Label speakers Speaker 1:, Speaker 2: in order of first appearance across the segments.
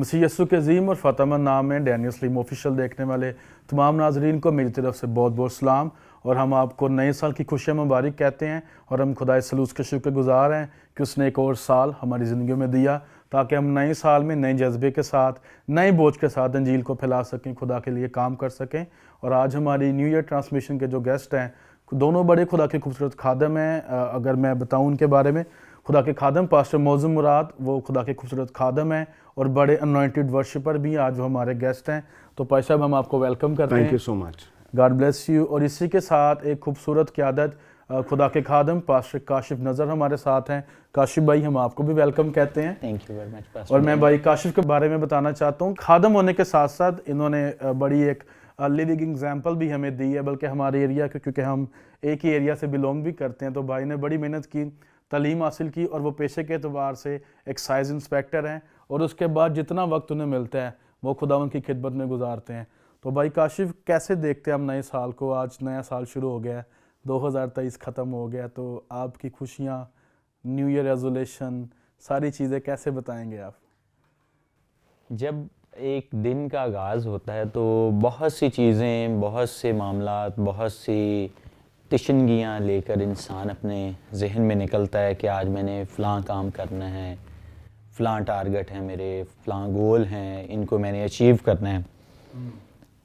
Speaker 1: مسیح یسوع کے عظیم اور فاطمہ نام میں ڈینیل سلیم آفیشیل دیکھنے والے تمام ناظرین کو میری طرف سے بہت بہت سلام، اور ہم آپ کو نئے سال کی خوشیاں مبارک کہتے ہیں، اور ہم خدائے سلوس کے شکر گزار ہیں کہ اس نے ایک اور سال ہماری زندگیوں میں دیا تاکہ ہم نئے سال میں نئے جذبے کے ساتھ، نئے بوجھ کے ساتھ انجیل کو پھیلا سکیں، خدا کے لیے کام کر سکیں۔ اور آج ہماری نیو ایئر ٹرانسمیشن کے جو گیسٹ ہیں دونوں بڑے خدا کے خوبصورت خادم ہیں۔ اگر میں بتاؤں ان کے بارے میں، خدا کے خادم پاسٹر موزم مراد، وہ خدا کے خوبصورت خادم ہیں اور بڑے انوائنٹڈ ورشپر بھی ہیں، آج وہ ہمارے گیسٹ ہیں۔ تو پائی صاحب ہم آپ کو ویلکم کرتے ہیں۔
Speaker 2: Thank you so much,
Speaker 1: God bless you. اور اسی کے ساتھ ایک خوبصورت قیادت خدا کے خادم پاسٹر کاشف نظر ہمارے ساتھ ہیں۔ کاشف بھائی ہم آپ کو بھی ویلکم کہتے ہیں۔
Speaker 3: Thank you very much pastor.
Speaker 1: اور میں بھائی کاشف کے بارے میں بتانا چاہتا ہوں، خادم ہونے کے ساتھ ساتھ انہوں نے بڑی ایک لیونگ ایگزامپل بھی ہمیں دی ہے، بلکہ ہمارے ایریا کے، کیونکہ ہم ایک ہی ایریا سے بلونگ بھی کرتے ہیں، تو بھائی نے بڑی محنت کی، تعلیم حاصل کی، اور وہ پیشے کے اعتبار سے ایکسائز انسپیکٹر ہیں، اور اس کے بعد جتنا وقت انہیں ملتا ہے وہ خداوند کی خدمت میں گزارتے ہیں۔ تو بھائی کاشف کیسے دیکھتے ہیں ہم نئے سال کو؟ آج نیا سال شروع ہو گیا ہے، 2023 ختم ہو گیا، تو آپ کی خوشیاں، نیو ایئر ریزولیشن، ساری چیزیں کیسے بتائیں گے آپ؟
Speaker 3: جب ایک دن کا آغاز ہوتا ہے تو بہت سی چیزیں، بہت سے معاملات، بہت سی تشنگیاں لے کر انسان اپنے ذہن میں نکلتا ہے کہ آج میں نے فلاں کام کرنا ہے، فلاں ٹارگٹ ہیں میرے، فلاں گول ہیں، ان کو میں نے اچیو کرنا ہے۔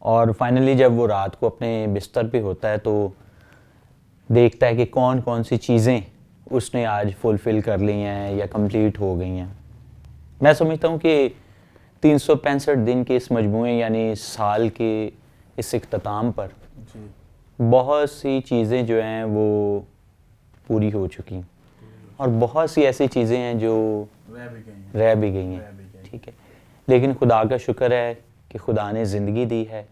Speaker 3: اور فائنلی جب وہ رات کو اپنے بستر پہ ہوتا ہے تو دیکھتا ہے کہ کون کون سی چیزیں اس نے آج فلفل کر لی ہیں یا کمپلیٹ ہو گئی ہیں۔ میں سمجھتا ہوں کہ 365 دن کے اس مجموعے یعنی سال کے اس اختتام پر بہت سی چیزیں جو ہیں وہ پوری ہو چکی ہیں، اور بہت سی ایسی چیزیں ہیں جو رہ بھی گئی ہیں، ٹھیک ہے۔ لیکن خدا کا شکر ہے کہ خدا نے زندگی دی ہے،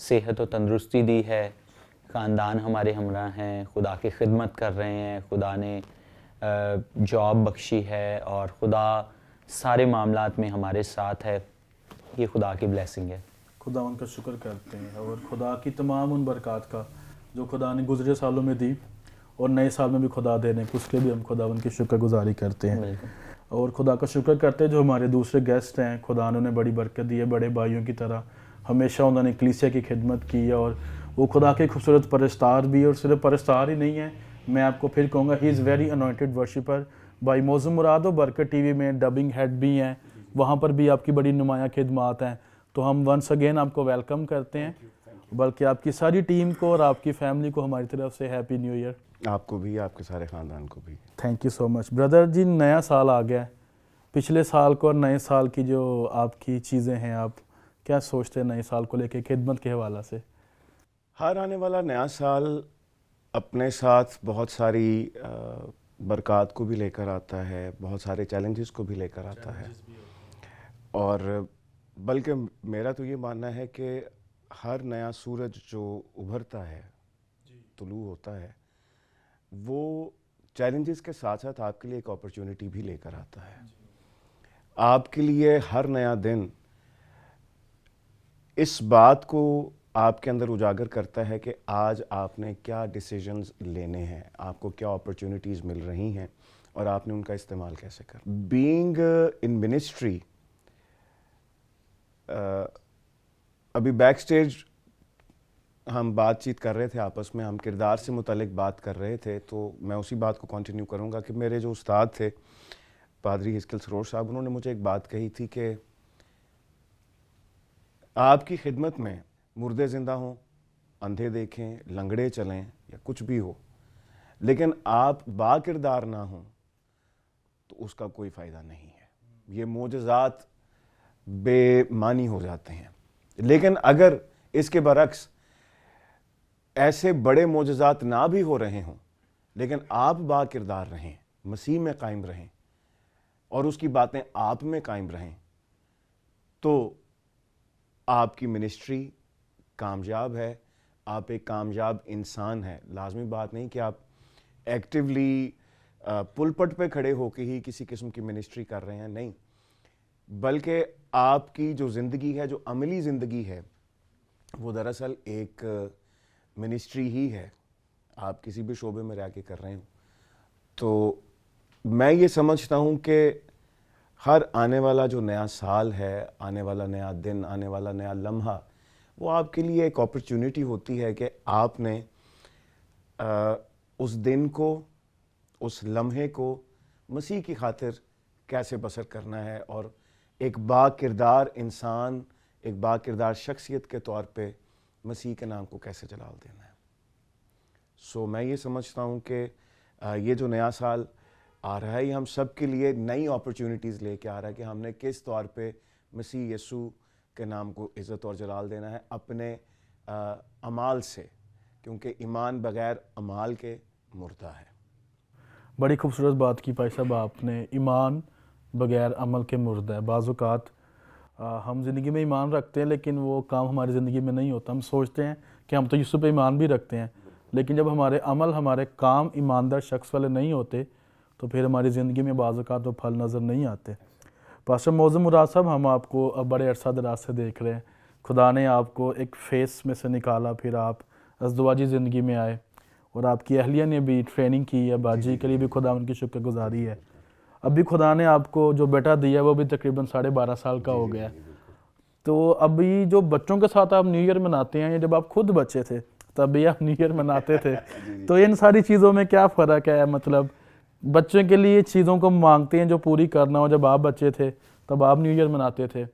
Speaker 3: صحت و تندرستی دی ہے، خاندان ہمارے ہمراہ ہیں، خدا کی خدمت کر رہے ہیں، خدا نے جاب بخشی ہے، اور خدا سارے معاملات میں ہمارے ساتھ ہے۔ یہ خدا کی بلیسنگ ہے،
Speaker 1: خدا ان کا شکر کرتے ہیں، اور خدا کی تمام ان برکات کا جو خدا نے گزرے سالوں میں دی اور نئے سال میں بھی خدا دینے، اس کے بھی ہم خدا ان کی شکر گزاری کرتے ہیں۔ اور خدا کا شکر کرتے ہیں جو ہمارے دوسرے گیسٹ ہیں، خدا نے بڑی برکت دی ہے، بڑے بھائیوں کی طرح ہمیشہ انہوں نے کلیسیا کی خدمت کی ہے، اور وہ خدا کے خوبصورت پرستار بھی، اور صرف پرستار ہی نہیں ہے، میں آپ کو پھر کہوں گا ہی از ویری انوائنٹڈ ورشپر۔ بھائی موزم مراد برکت ٹی وی میں ڈبنگ ہیڈ بھی ہیں، وہاں پر بھی آپ کی بڑی نمایاں خدمات ہیں، تو ہم ونس اگین آپ کو ویلکم کرتے ہیں، بلکہ آپ کی ساری ٹیم کو اور آپ کی فیملی کو ہماری طرف سے ہیپی نیو ایئر۔
Speaker 2: آپ کو بھی، آپ کے سارے خاندان کو بھی
Speaker 1: thank you so much brother ji. نیا سال آ گیا ہے، پچھلے سال کو اور نئے سال کی جو آپ کی چیزیں ہیں، آپ کیا سوچتے ہیں نئے سال کو لے کے خدمت کے حوالہ سے؟
Speaker 2: ہر آنے والا نیا سال اپنے ساتھ بہت ساری برکات کو بھی لے کر آتا ہے، بہت سارے چیلنجز کو بھی لے کر آتا ہے، اور بلکہ میرا تو یہ ماننا ہے کہ ہر نیا سورج جو ابھرتا ہے، طلوع ہوتا ہے، وہ چیلنجز کے ساتھ ساتھ آپ کے لیے ایک اپرچونٹی بھی لے کر آتا ہے۔ آپ کے لیے ہر نیا دن اس بات کو آپ کے اندر اجاگر کرتا ہے کہ آج آپ نے کیا ڈیسیجنز لینے ہیں، آپ کو کیا اپرچونٹیز مل رہی ہیں، اور آپ نے ان کا استعمال کیسے کرنا۔ بینگ ان منسٹری، ابھی بیک سٹیج ہم بات چیت کر رہے تھے آپس میں، ہم کردار سے متعلق بات کر رہے تھے، تو میں اسی بات کو کنٹینیو کروں گا کہ میرے جو استاد تھے پادری ہسکل سرور صاحب، انہوں نے مجھے ایک بات کہی تھی کہ آپ کی خدمت میں مردے زندہ ہوں، اندھے دیکھیں، لنگڑے چلیں یا کچھ بھی ہو، لیکن آپ با کردار نہ ہوں تو اس کا کوئی فائدہ نہیں ہے، یہ معجزات بے معنی ہو جاتے ہیں۔ لیکن اگر اس کے برعکس ایسے بڑے معجزات نہ بھی ہو رہے ہوں، لیکن آپ با کردار رہیں، مسیح میں قائم رہیں، اور اس کی باتیں آپ میں قائم رہیں، تو آپ کی منسٹری کامیاب ہے، آپ ایک کامیاب انسان ہیں۔ لازمی بات نہیں کہ آپ ایکٹیولی پلپٹ پہ کھڑے ہو کے ہی کسی قسم کی منسٹری کر رہے ہیں، نہیں، بلکہ آپ کی جو زندگی ہے، جو عملی زندگی ہے، وہ دراصل ایک منسٹری ہی ہے، آپ کسی بھی شعبے میں رہ کے کر رہے ہوں۔ تو میں یہ سمجھتا ہوں کہ ہر آنے والا جو نیا سال ہے، آنے والا نیا دن، آنے والا نیا لمحہ، وہ آپ کے لیے ایک اپرچونٹی ہوتی ہے کہ آپ نے اس دن کو، اس لمحے کو مسیح کی خاطر کیسے بسر کرنا ہے، اور ایک با کردار انسان، ایک با کردار شخصیت کے طور پہ مسیح کے نام کو کیسے جلال دینا ہے۔ سو میں یہ سمجھتا ہوں کہ یہ جو نیا سال آ رہا ہے، یہ ہم سب کے لیے نئی اپرچونٹیز لے کے آ رہا ہے کہ ہم نے کس طور پہ مسیح یسوع کے نام کو عزت اور جلال دینا ہے اپنے اعمال سے، کیونکہ ایمان بغیر اعمال کے مردہ ہے۔
Speaker 1: بڑی خوبصورت بات کی بھائی صاحب آپ نے، ایمان بغیر عمل کے مردہ ہے۔ بعض اوقات ہم زندگی میں ایمان رکھتے ہیں لیکن وہ کام ہماری زندگی میں نہیں ہوتا۔ ہم سوچتے ہیں کہ ہم تو یسوع پہ ایمان بھی رکھتے ہیں، لیکن جب ہمارے عمل، ہمارے کام ایماندار شخص والے نہیں ہوتے تو پھر ہماری زندگی میں بعض اوقات وہ پھل نظر نہیں آتے۔ پاسٹر معظم مراد صاحب، ہم آپ کو اب بڑے عرصہ دراز سے دیکھ رہے ہیں، خدا نے آپ کو ایک فیس میں سے نکالا، پھر آپ ازدواجی زندگی میں آئے، اور آپ کی اہلیہ نے بھی ٹریننگ کی ہے، باجی کے لیے بھی خدا ان کی شکر گزاری ہے۔ ابھی خدا نے آپ کو جو بیٹا دیا ہے وہ بھی تقریباً 12.5 سال کا ہو گیا ہے۔ تو ابھی جو بچوں کے ساتھ آپ نیو ایئر مناتے ہیں، یا جب آپ خود بچے تھے تب بھی آپ نیو ایئر مناتے تھے، تو ان ساری چیزوں میں کیا فرق ہے؟ مطلب بچوں کے لیے چیزوں کو مانگتے ہیں جو پوری کرنا ہو، جب آپ بچے تھے تب آپ نیو ایئر مناتے تھے،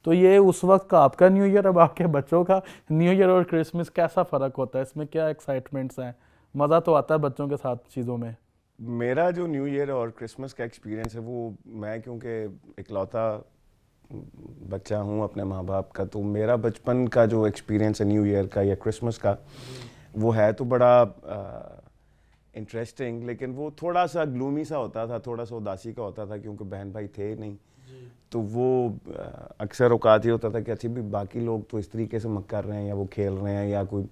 Speaker 1: تو یہ اس وقت کا آپ کا نیو ایئر، اب آپ کے بچوں کا نیو ایئر اور کرسمس کیسا فرق ہوتا ہے؟ اس میں کیا ایکسائٹمنٹس ہیں؟ مزہ تو آتا ہے بچوں کے ساتھ چیزوں میں؟
Speaker 2: میرا جو نیو ایئر اور کرسمس کا ایکسپیرینس ہے، وہ میں کیونکہ اکلوتا بچہ ہوں اپنے ماں باپ کا، تو میرا بچپن کا جو ایکسپیرینس ہے نیو ایئر کا یا کرسمس کا، وہ ہے تو بڑا انٹرسٹنگ، لیکن وہ تھوڑا سا گلومی سا ہوتا تھا، تھوڑا سا اداسی کا ہوتا تھا، کیونکہ بہن بھائی تھے نہیں۔ تو وہ اکثر اوقات یہ ہوتا تھا کہ اچھی بھی باقی لوگ تو اس طریقے سے کر رہے ہیں، یا وہ کھیل رہے ہیں، یا کوئی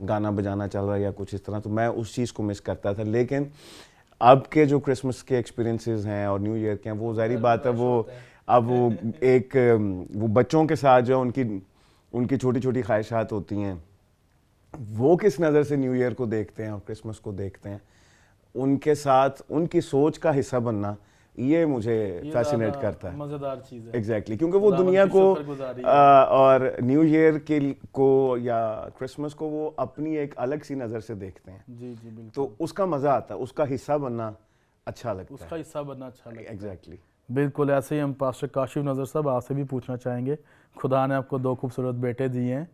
Speaker 2: گانا بجانا چل رہا ہے یا کچھ اس طرح، تو میں اس چیز کو مس کرتا تھا۔ لیکن اب کے جو کرسمس کے ایکسپیرینسز ہیں اور نیو ایئر کے ہیں، وہ ظاہری بات ہے، وہ اب وہ ایک وہ بچوں کے ساتھ جو ان کی چھوٹی چھوٹی خواہشات ہوتی ہیں، وہ کس نظر سے نیو ایئر کو دیکھتے ہیں اور کرسمس کو دیکھتے ہیں، ان کے ساتھ ان کی سوچ کا حصہ بننا، یہ مجھے فیسینیٹ کرتا ہے۔
Speaker 1: مزیدار چیز ہے
Speaker 2: ایگزیکٹلی، کیونکہ وہ دنیا کو اور نیو ایئر کو یا کرسمس کو وہ اپنی ایک الگ سی نظر سے دیکھتے ہیں۔
Speaker 1: جی جی بالکل،
Speaker 2: تو اس کا مزہ آتا ہے، اس کا حصہ بننا اچھا لگتا ہے،
Speaker 1: اس کا حصہ بننا اچھا لگتا ہے۔
Speaker 2: ایگزیکٹلی۔
Speaker 1: بالکل ایسے ہی ہم پاسٹر کاشف نظر صاحب آپ سے بھی پوچھنا چاہیں گے، خدا نے آپ کو 2 خوبصورت بیٹے دیے ہیں،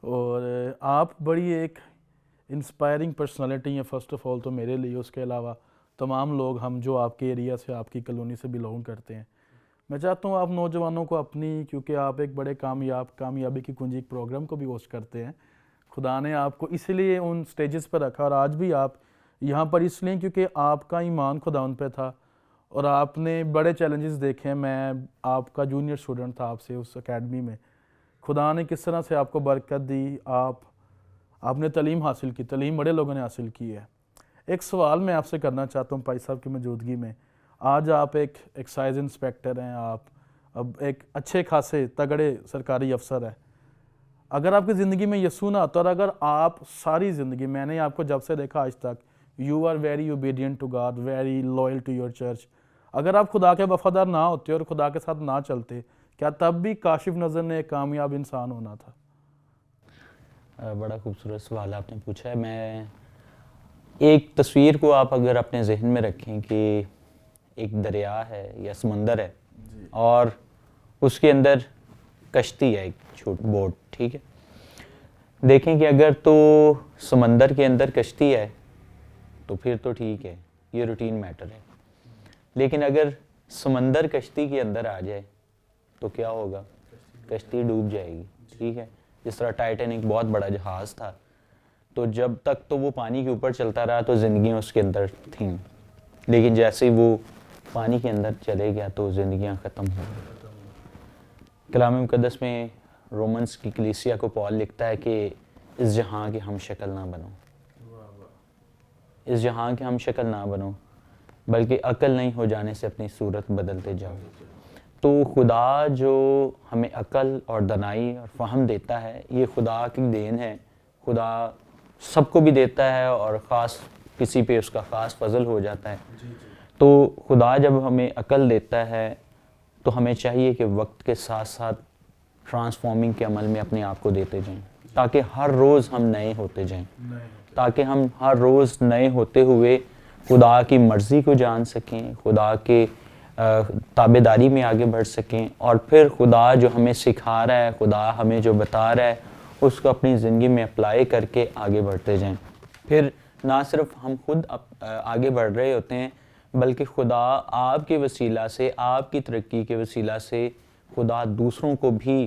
Speaker 1: اور آپ بڑی ایک انسپائرنگ پرسنالٹی ہیں فرسٹ آف آل تو میرے لیے، اس کے علاوہ تمام لوگ ہم جو آپ کے ایریا سے، آپ کی کالونی سے بلونگ کرتے ہیں۔ میں چاہتا ہوں آپ نوجوانوں کو اپنی، کیونکہ آپ ایک بڑے کامیابی کی کنجی ایک پروگرام کو بھی ہوسٹ کرتے ہیں، خدا نے آپ کو اس لیے ان سٹیجز پر رکھا، اور آج بھی آپ یہاں پر اس لیے کیونکہ آپ کا ایمان خدا ان پہ تھا، اور آپ نے بڑے چیلنجز دیکھے ہیں۔ میں آپ کا جونیئر اسٹوڈنٹ تھا آپ سے اس اکیڈمی میں، خدا نے کس طرح سے آپ کو برکت دی، آپ نے تعلیم حاصل کی، تعلیم بڑے لوگوں نے حاصل کی ہے۔ ایک سوال میں آپ سے کرنا چاہتا ہوں پائی صاحب کی موجودگی میں، آج آپ ایک ایکسائز انسپیکٹر ہیں، آپ اب ایک اچھے خاصے تگڑے سرکاری افسر ہیں۔ اگر آپ کی زندگی میں یسوع نہ آتا، اور اگر آپ ساری زندگی، میں نے آپ کو جب سے دیکھا آج تک، you are very obedient to God, very loyal to your church, اگر آپ خدا کے وفادار نہ ہوتے اور خدا کے ساتھ نہ چلتے، کیا تب بھی کاشف نظر نے ایک کامیاب انسان ہونا تھا؟
Speaker 3: بڑا خوبصورت سوال آپ نے پوچھا ہے۔ میں ایک تصویر کو آپ اگر اپنے ذہن میں رکھیں کہ ایک دریا ہے یا سمندر ہے، اور اس کے اندر کشتی ہے، ایک چھوٹی بوٹ، ٹھیک ہے، دیکھیں کہ اگر تو سمندر کے اندر کشتی ہے تو پھر تو ٹھیک ہے، یہ روٹین میٹر ہے، لیکن اگر سمندر کشتی کے اندر آ جائے تو کیا ہوگا؟ کشتی ڈوب جائے گی، ٹھیک ہے۔ جس طرح ٹائٹینک بہت بڑا جہاز تھا، تو جب تک تو وہ پانی کے اوپر چلتا رہا تو زندگیاں اس کے اندر تھیں، لیکن جیسے ہی وہ پانی کے اندر چلے گیا تو زندگیاں ختم ہو گئی۔ کلام مقدس میں رومنس کی کلیسیا کو پال لکھتا ہے کہ اس جہاں کی ہم شکل نہ بنو، اس جہاں کی ہم شکل نہ بنو، بلکہ عقل نہیں ہو جانے سے اپنی صورت بدلتے جاؤ۔ تو خدا جو ہمیں عقل اور دانائی اور فہم دیتا ہے، یہ خدا کی دین ہے۔ خدا سب کو بھی دیتا ہے، اور خاص کسی پہ اس کا خاص فضل ہو جاتا ہے۔ تو خدا جب ہمیں عقل دیتا ہے تو ہمیں چاہیے کہ وقت کے ساتھ ساتھ ٹرانسفارمنگ کے عمل میں اپنے آپ کو دیتے جائیں، تاکہ ہر روز ہم نئے ہوتے جائیں، تاکہ ہم ہر روز نئے ہوتے ہوئے خدا کی مرضی کو جان سکیں، خدا کے تابعداری میں آگے بڑھ سکیں، اور پھر خدا جو ہمیں سکھا رہا ہے، خدا ہمیں جو بتا رہا ہے، اس کو اپنی زندگی میں اپلائی کر کے آگے بڑھتے جائیں۔ پھر نہ صرف ہم خود آگے بڑھ رہے ہوتے ہیں، بلکہ خدا آپ کے وسیلہ سے، آپ کی ترقی کے وسیلہ سے خدا دوسروں کو بھی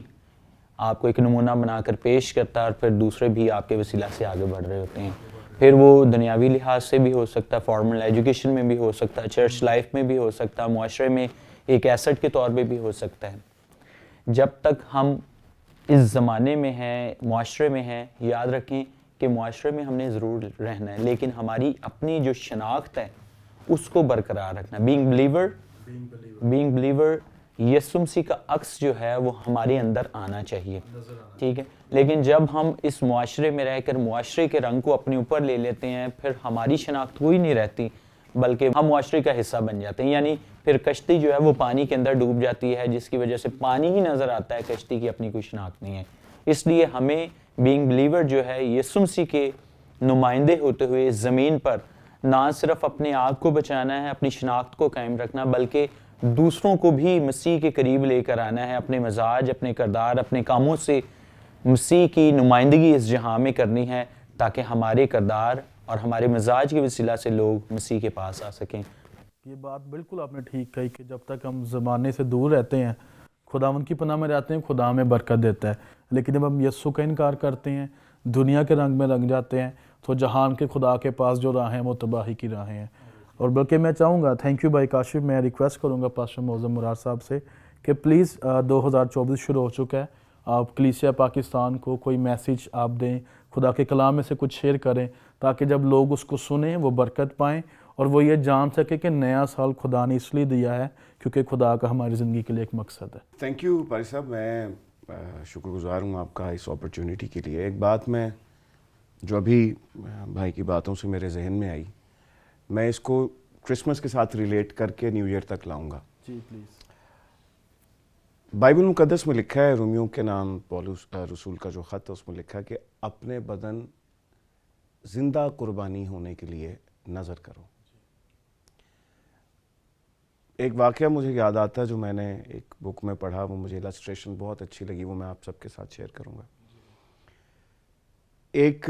Speaker 3: آپ کو ایک نمونہ بنا کر پیش کرتا ہے، اور پھر دوسرے بھی آپ کے وسیلہ سے آگے بڑھ رہے ہوتے ہیں۔ پھر وہ دنیاوی لحاظ سے بھی ہو سکتا ہے، فارمل ایجوکیشن میں بھی ہو سکتا ہے، چرچ لائف میں بھی ہو سکتا ہے، معاشرے میں ایک ایسٹ کے طور پہ بھی ہو سکتا ہے۔ جب تک ہم اس زمانے میں ہیں، معاشرے میں ہیں، یاد رکھیں کہ معاشرے میں ہم نے ضرور رہنا ہے، لیکن ہماری اپنی جو شناخت ہے اس کو برقرار رکھنا۔ بینگ بلیور یسوع مسیح کا عکس جو ہے وہ ہمارے اندر آنا چاہیے، ٹھیک ہے۔ لیکن جب ہم اس معاشرے میں رہ کر معاشرے کے رنگ کو اپنے اوپر لے لیتے ہیں، پھر ہماری شناخت کوئی نہیں رہتی، بلکہ ہم معاشرے کا حصہ بن جاتے ہیں، یعنی پھر کشتی جو ہے وہ پانی کے اندر ڈوب جاتی ہے، جس کی وجہ سے پانی ہی نظر آتا ہے، کشتی کی اپنی کوئی شناخت نہیں ہے۔ اس لیے ہمیں بینگ بلیور جو ہے یسوع مسیح کے نمائندے ہوتے ہوئے زمین پر نہ صرف اپنے آپ کو بچانا ہے، اپنی شناخت کو قائم رکھنا، بلکہ دوسروں کو بھی مسیح کے قریب لے کر آنا ہے، اپنے مزاج، اپنے کردار، اپنے کاموں سے مسیح کی نمائندگی اس جہاں میں کرنی ہے، تاکہ ہمارے کردار اور ہمارے مزاج کے وسیلہ سے لوگ مسیح کے پاس آ سکیں۔
Speaker 1: یہ بات بالکل آپ نے ٹھیک کہی کہ جب تک ہم زمانے سے دور رہتے ہیں، خداوند کی پناہ میں رہتے ہیں، خدا ہمیں برکت دیتا ہے، لیکن جب ہم یسوع کا انکار کرتے ہیں، دنیا کے رنگ میں رنگ جاتے ہیں، تو جہان کے خدا کے پاس جو راہیں ہیں وہ تباہی کی راہیں ہیں۔ اور بلکہ میں چاہوں گا، تھینک یو بھائی کاشف، میں ریکویسٹ کروں گا پاسٹر معظم مراد صاحب سے کہ پلیز 2024 شروع ہو چکا ہے، آپ کلیسیا پاکستان کو کوئی میسیج آپ دیں، خدا کے کلام میں سے کچھ شیئر کریں، تاکہ جب لوگ اس کو سنیں وہ برکت پائیں، اور وہ یہ جان سکے کہ نیا سال خدا نے اس لیے دیا ہے کیونکہ خدا کا ہماری زندگی کے لیے ایک مقصد ہے۔
Speaker 2: تھینک یو پاری صاحب، میں شکر گزار ہوں آپ کا اس اپرچونیٹی کے لیے۔ ایک بات میں جو ابھی بھائی کی باتوں سے میرے ذہن میں آئی، میں اس کو کرسمس کے ساتھ ریلیٹ کر کے نیو ایئر تک لاؤں گا۔
Speaker 1: جی پلیز۔
Speaker 2: بائبل مقدس میں لکھا ہے، رومیوں کے نام پولس رسول کا جو خط ہے اس میں لکھا ہے کہ اپنے بدن زندہ قربانی ہونے کے لیے نظر کرو۔ ایک واقعہ مجھے یاد آتا ہے جو میں نے ایک بک میں پڑھا، وہ مجھے السٹریشن بہت اچھی لگی، وہ میں آپ سب کے ساتھ شیئر کروں گا۔ ایک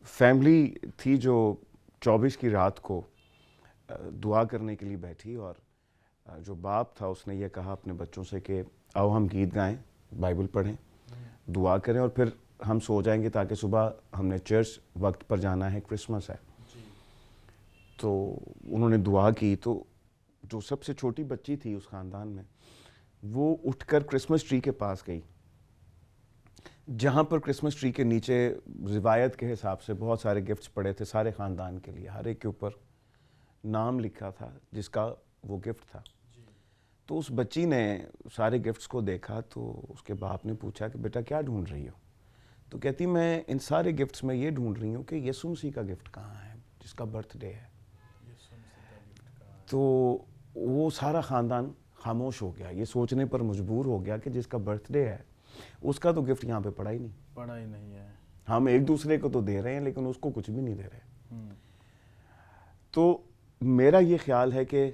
Speaker 2: فیملی تھی جو 24 کی رات کو دعا کرنے کے لیے بیٹھی، اور جو باپ تھا اس نے یہ کہا اپنے بچوں سے کہ آؤ ہم گیت گائیں، بائبل پڑھیں، دعا کریں، اور پھر ہم سو جائیں گے تاکہ صبح ہم نے چرچ وقت پر جانا ہے، کرسمس ہے۔ تو انہوں نے دعا کی، تو جو سب سے چھوٹی بچی تھی اس خاندان میں، وہ اٹھ کر کرسمس ٹری کے پاس گئی، جہاں پر کرسمس ٹری کے نیچے روایت کے حساب سے بہت سارے گفٹس پڑے تھے سارے خاندان کے لیے، ہر ایک کے اوپر نام لکھا تھا جس کا وہ گفٹ تھا۔ تو اس بچی نے سارے گفٹس کو دیکھا، تو اس کے باپ نے پوچھا کہ بیٹا کیا ڈھونڈ رہی ہو؟ تو کہتی میں ان سارے گفٹس میں یہ ڈھونڈ رہی ہوں کہ یسوع مسیح کا گفٹ کہاں ہے جس کا برتھ ڈے ہے۔ تو وہ سارا خاندان خاموش ہو گیا، یہ سوچنے پر مجبور ہو گیا کہ جس کا برتھ ڈے ہے اس کا تو گفٹ یہاں پہ پڑا ہی نہیں ہے، ہم ایک دوسرے کو تو دے رہے ہیں لیکن اس کو کچھ بھی نہیں دے رہے۔ تو میرا یہ خیال ہے کہ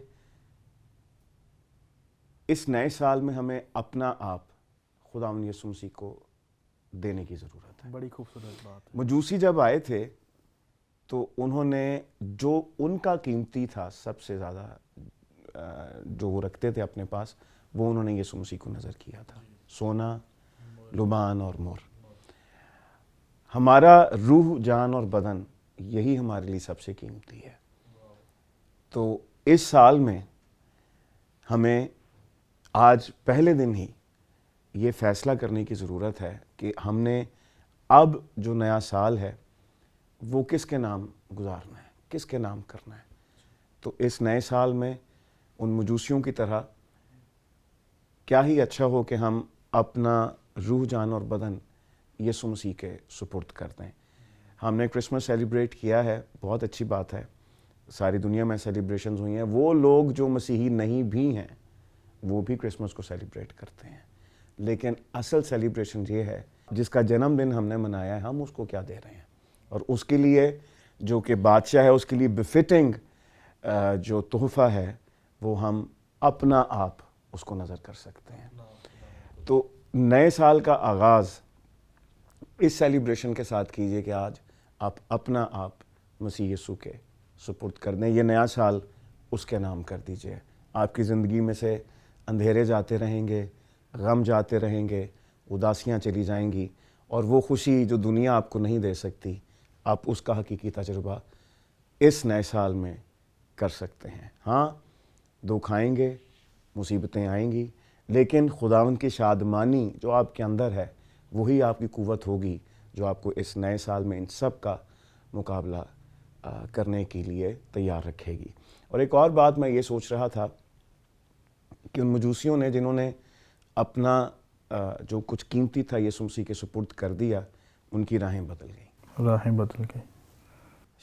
Speaker 2: اس نئے سال میں ہمیں اپنا آپ خداوند یسوع مسیح کو دینے کی ضرورت ہے۔
Speaker 1: بڑی خوبصورت بات ہے۔
Speaker 2: مجوسی جب آئے تھے تو انہوں نے جو ان کا قیمتی تھا سب سے زیادہ جو وہ رکھتے تھے اپنے پاس، وہ انہوں نے یسوع مسیح کو نظر کیا تھا، سونا، لبان اور مور۔ ہمارا روح، جان اور بدن یہی ہمارے لیے سب سے قیمتی ہے۔ تو اس سال میں ہمیں آج پہلے دن ہی یہ فیصلہ کرنے کی ضرورت ہے کہ ہم نے اب جو نیا سال ہے وہ کس کے نام گزارنا ہے، کس کے نام کرنا ہے۔ تو اس نئے سال میں ان مجوسیوں کی طرح کیا ہی اچھا ہو کہ ہم اپنا روح، جان اور بدن یسوع مسیح کے سپرد کر دیں۔ ہم نے کرسمس سیلیبریٹ کیا ہے، بہت اچھی بات ہے، ساری دنیا میں سیلیبریشنز ہوئی ہیں۔ وہ لوگ جو مسیحی نہیں بھی ہیں وہ بھی کرسمس کو سیلیبریٹ کرتے ہیں، لیکن اصل سیلیبریشن یہ ہے جس کا جنم دن ہم نے منایا ہے، ہم اس کو کیا دے رہے ہیں، اور اس کے لیے جو کہ بادشاہ ہے اس کے لیے بفٹنگ جو تحفہ ہے وہ ہم اپنا آپ اس کو نظر کر سکتے ہیں۔ تو نئے سال کا آغاز اس سیلیبریشن کے ساتھ کیجئے کہ آج آپ اپنا آپ مسیح یسوع کے سپرد کر دیں، یہ نیا سال اس کے نام کر دیجئے۔ آپ کی زندگی میں سے اندھیرے جاتے رہیں گے، غم جاتے رہیں گے، اداسیاں چلی جائیں گی، اور وہ خوشی جو دنیا آپ کو نہیں دے سکتی، آپ اس کا حقیقی تجربہ اس نئے سال میں کر سکتے ہیں۔ ہاں، دکھ آئیں گے، مصیبتیں آئیں گی، لیکن خداوند کی شادمانی جو آپ کے اندر ہے وہی آپ کی قوت ہوگی جو آپ کو اس نئے سال میں ان سب کا مقابلہ کرنے کے لیے تیار رکھے گی۔ اور ایک اور بات میں یہ سوچ رہا تھا کہ ان مجوسیوں نے جنہوں نے اپنا جو کچھ قیمتی تھا یسوع مسیح کے سپرد کر دیا، ان کی راہیں بدل گئیں۔
Speaker 1: راہیں بدل گئی۔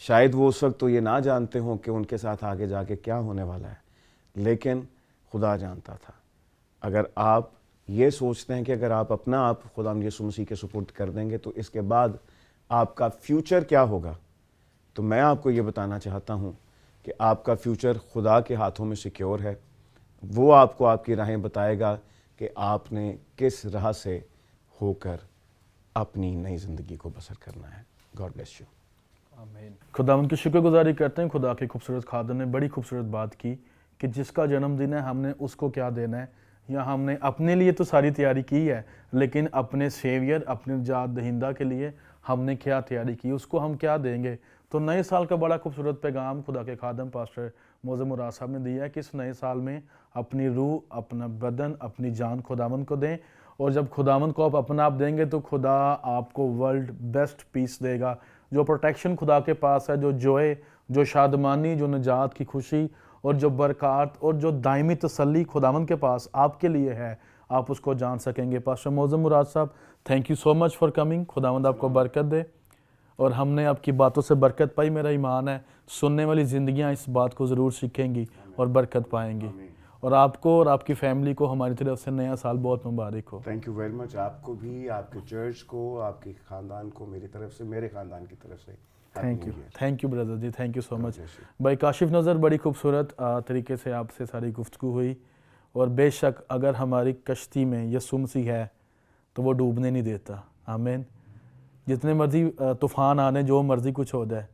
Speaker 2: شاید وہ اس وقت تو یہ نہ جانتے ہوں کہ ان کے ساتھ آگے جا کے کیا ہونے والا ہے، لیکن خدا جانتا تھا۔ اگر آپ یہ سوچتے ہیں کہ اگر آپ اپنا آپ خدا یسوع مسیح کے سپرد کر دیں گے تو اس کے بعد آپ کا فیوچر کیا ہوگا، تو میں آپ کو یہ بتانا چاہتا ہوں کہ آپ کا فیوچر خدا کے ہاتھوں میں سیکیور ہے۔ وہ آپ کو آپ کی راہیں بتائے گا کہ آپ نے کس راہ سے ہو کر اپنی نئی زندگی کو بسر کرنا ہے۔ God bless you.
Speaker 1: آمین۔ خداوند کی شکر گزاری کرتے ہیں، خدا کے خوبصورت خادم نے بڑی خوبصورت بات کی کہ جس کا جنم دن ہے ہم نے اس کو کیا دینا ہے، یا ہم نے اپنے لیے تو ساری تیاری کی ہے، لیکن اپنے سیویئر، اپنے نجات دہندہ کے لیے ہم نے کیا تیاری کی، اس کو ہم کیا دیں گے۔ تو نئے سال کا بڑا خوبصورت پیغام خدا کے خادم پاسٹر معظم مراد صاحب نے دیا ہے کہ اس نئے سال میں اپنی روح، اپنا بدن، اپنی جان خداوند کو دیں، اور جب خداوند کو آپ اپنا آپ دیں گے تو خدا آپ کو ورلڈ بیسٹ پیس دے گا۔ جو پروٹیکشن خدا کے پاس ہے، جو جوئے، جو شادمانی، جو نجات کی خوشی، اور جو برکات اور جو دائمی تسلی خداوند کے پاس آپ کے لیے ہے، آپ اس کو جان سکیں گے۔ پاسٹر معظم مراد صاحب، thank you so much for coming. خداوند آپ کو برکت دے، اور ہم نے آپ کی باتوں سے برکت پائی۔ میرا ایمان ہے سننے والی زندگیاں اس بات کو ضرور سیکھیں گی اور برکت پائیں گی، اور آپ کو اور آپ کی فیملی کو ہماری طرف سے نیا سال بہت مبارک ہو۔
Speaker 2: تھینک یو ویری مچ، آپ کو بھی، آپ کے چرچ کو، آپ کے خاندان کو میری طرف سے، میرے خاندان کی طرف سے
Speaker 1: thank you brother ji, thank you so much. بھائی کاشف نظر، بڑی خوبصورت طریقے سے آپ سے ساری گفتگو ہوئی، اور بے شک اگر ہماری کشتی میں یسوع مسیح ہے تو وہ ڈوبنے نہیں دیتا۔ آمین۔ جتنے مرضی طوفان آنے، جو مرضی کچھ ہو جائے،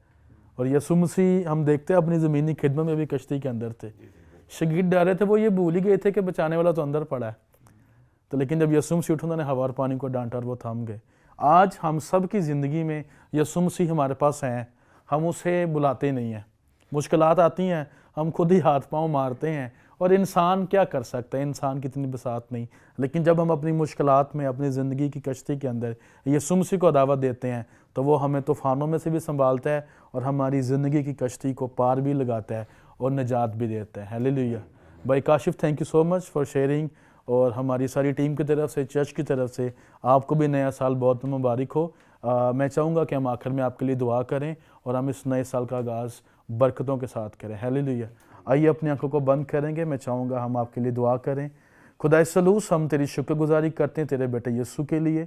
Speaker 1: اور یسوع مسیح ہم دیکھتے ہیں اپنی زمینی خدمت میں بھی کشتی کے اندر تھے۔ شاگرد ڈر رہے تھے، وہ یہ بھول ہی گئے تھے کہ بچانے والا تو اندر پڑا ہے، تو لیکن جب یسوع مسیح اٹھا، انہوں نے ہوا اور پانی کو ڈانٹا اور وہ تھم گئے۔ آج ہم سب کی زندگی میں یسوع مسیح ہمارے پاس ہیں، ہم اسے بلاتے نہیں ہیں۔ مشکلات آتی ہیں، ہم خود ہی ہاتھ پاؤں مارتے ہیں، اور انسان کیا کر سکتا ہے، انسان کی اتنی بساط نہیں۔ لیکن جب ہم اپنی مشکلات میں، اپنی زندگی کی کشتی کے اندر یسوع مسیح کو دعوت دیتے ہیں تو وہ ہمیں طوفانوں میں سے بھی سنبھالتا ہے، اور ہماری زندگی کی کشتی کو پار بھی لگاتا ہے اور نجات بھی دیتا ہے۔ ہیلیلویہ۔ بھائی Kashif, thank you so much for sharing, اور ہماری ساری ٹیم کی طرف سے، چرچ کی طرف سے آپ کو بھی نیا سال بہت مبارک ہو۔ میں چاہوں گا کہ ہم آخر میں آپ کے لیے دعا کریں، اور ہم اس نئے سال کا آغاز برکتوں کے ساتھ کریں۔ ہیلیلویہ۔ آئیے اپنی آنکھوں کو بند کریں گے، میں چاہوں گا ہم آپ کے لیے دعا کریں۔ خدا سلوس، ہم تیری شکر گزاری کرتے ہیں تیرے بیٹے یسوع کے لیے،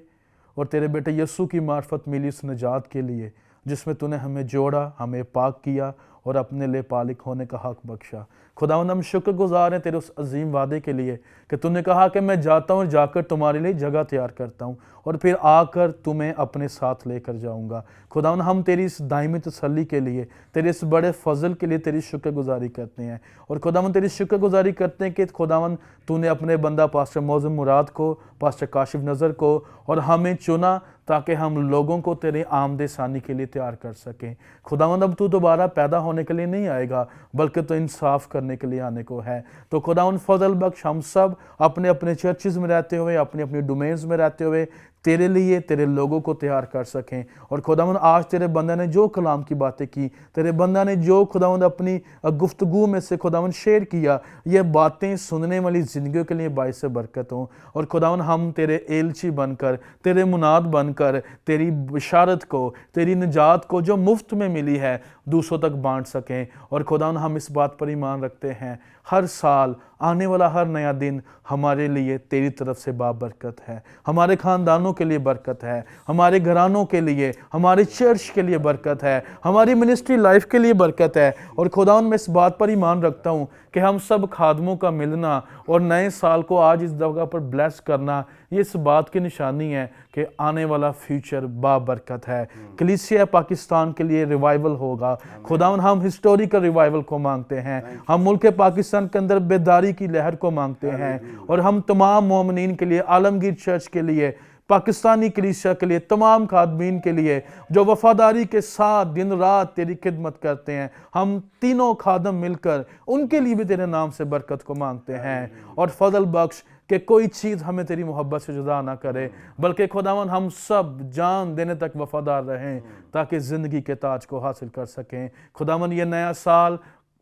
Speaker 1: اور تیرے بیٹے یسوع کی معرفت ملی اس نجات کے لیے جس میں تو نے ہمیں جوڑا، ہمیں پاک کیا، اور اپنے لئے پالک ہونے کا حق بخشا۔ خداوند، ہم شکر گزار ہیں تیرے اس عظیم وعدے کے لیے کہ تو نے کہا کہ میں جاتا ہوں، جا کر تمہارے لیے جگہ تیار کرتا ہوں، اور پھر آ کر تمہیں اپنے ساتھ لے کر جاؤں گا۔ خداوند، ہم تیری اس دائمی تسلی کے لیے، تیرے اس بڑے فضل کے لیے تیری شکر گزاری کرتے ہیں، اور خداوند تیری شکر گزاری کرتے ہیں کہ خداوند تو نے اپنے بندہ پاسٹر معظم مراد کو، پاسٹر کاشف نظر کو اور ہمیں چنا تاکہ ہم لوگوں کو تیرے آمد ثانی کے لیے تیار کر سکیں۔ خداوند، اب تو دوبارہ پیدا ہونے کے لیے نہیں آئے گا، بلکہ تو انصاف کرنے کے لیے آنے کو ہے۔ تو خداوند فضل بخش، ہم سب اپنے اپنے چرچز میں رہتے ہوئے، اپنی اپنی ڈومینز میں رہتے ہوئے تیرے لیے تیرے لوگوں کو تیار کر سکیں. اور خداوند آج تیرے بندہ نے جو کلام کی باتیں کی, تیرے بندہ نے جو خداوند اپنی گفتگو میں سے خداوند شیئر کیا, یہ باتیں سننے والی زندگیوں کے لیے باعث برکت ہوں. اور خداوند ہم تیرے ایلچی بن کر, تیرے مناد بن کر, تیری بشارت کو, تیری نجات کو جو مفت میں ملی ہے دوسروں تک بانٹ سکیں. اور خداوند ہم اس بات پر ایمان رکھتے ہیں, ہر سال آنے والا ہر نیا دن ہمارے لیے تیری طرف سے بابرکت ہے, ہمارے خاندانوں کے لیے برکت ہے, ہمارے گھرانوں کے لیے, ہمارے چرچ کے لیے برکت ہے, ہماری منسٹری لائف کے لیے برکت ہے. اور خداوند میں اس بات پر ایمان رکھتا ہوں کہ ہم سب خادموں کا ملنا اور نئے سال کو آج اس جگہ پر بلیس کرنا, یہ اس بات کی نشانی ہے کہ آنے والا فیوچر بابرکت ہے. کلیسیا پاکستان کے لیے ریوائیول ہوگا. خداوند ہم ہسٹوریکل ریوائیول کو مانگتے ہیں, ہم ملک پاکستان کے اندر بیداری کی لہر کو مانگتے ہیں, اور ہم تمام مومنین کے لیے, عالمگیر چرچ کے لیے, پاکستانی کلیسیا کے لیے, تمام خادمین کے لیے جو وفاداری کے ساتھ دن رات تیری خدمت کرتے ہیں, ہم تینوں خادم مل کر ان کے لیے بھی تیرے نام سے برکت کو مانگتے ہیں. اور فضل بخش کہ کوئی چیز ہمیں تیری محبت سے جدا نہ کرے, بلکہ خداوند ہم سب جان دینے تک وفادار رہیں تاکہ زندگی کے تاج کو حاصل کر سکیں. خداوند یہ نیا سال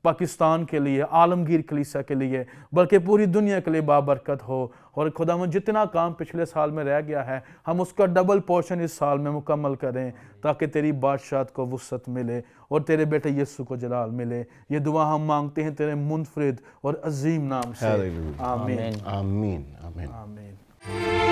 Speaker 1: پاکستان کے لیے, عالمگیر کلیسیا کے لیے, بلکہ پوری دنیا کے لیے بابرکت ہو. اور خداوند جتنا کام پچھلے سال میں رہ گیا ہے ہم اس کا ڈبل پورشن اس سال میں مکمل کریں تاکہ تیری بادشاہت کو وسعت ملے اور تیرے بیٹے یسوع کو جلال ملے. یہ دعا ہم مانگتے ہیں تیرے منفرد اور عظیم نام سے. آمین.
Speaker 2: آمین. آمین.
Speaker 1: آمین.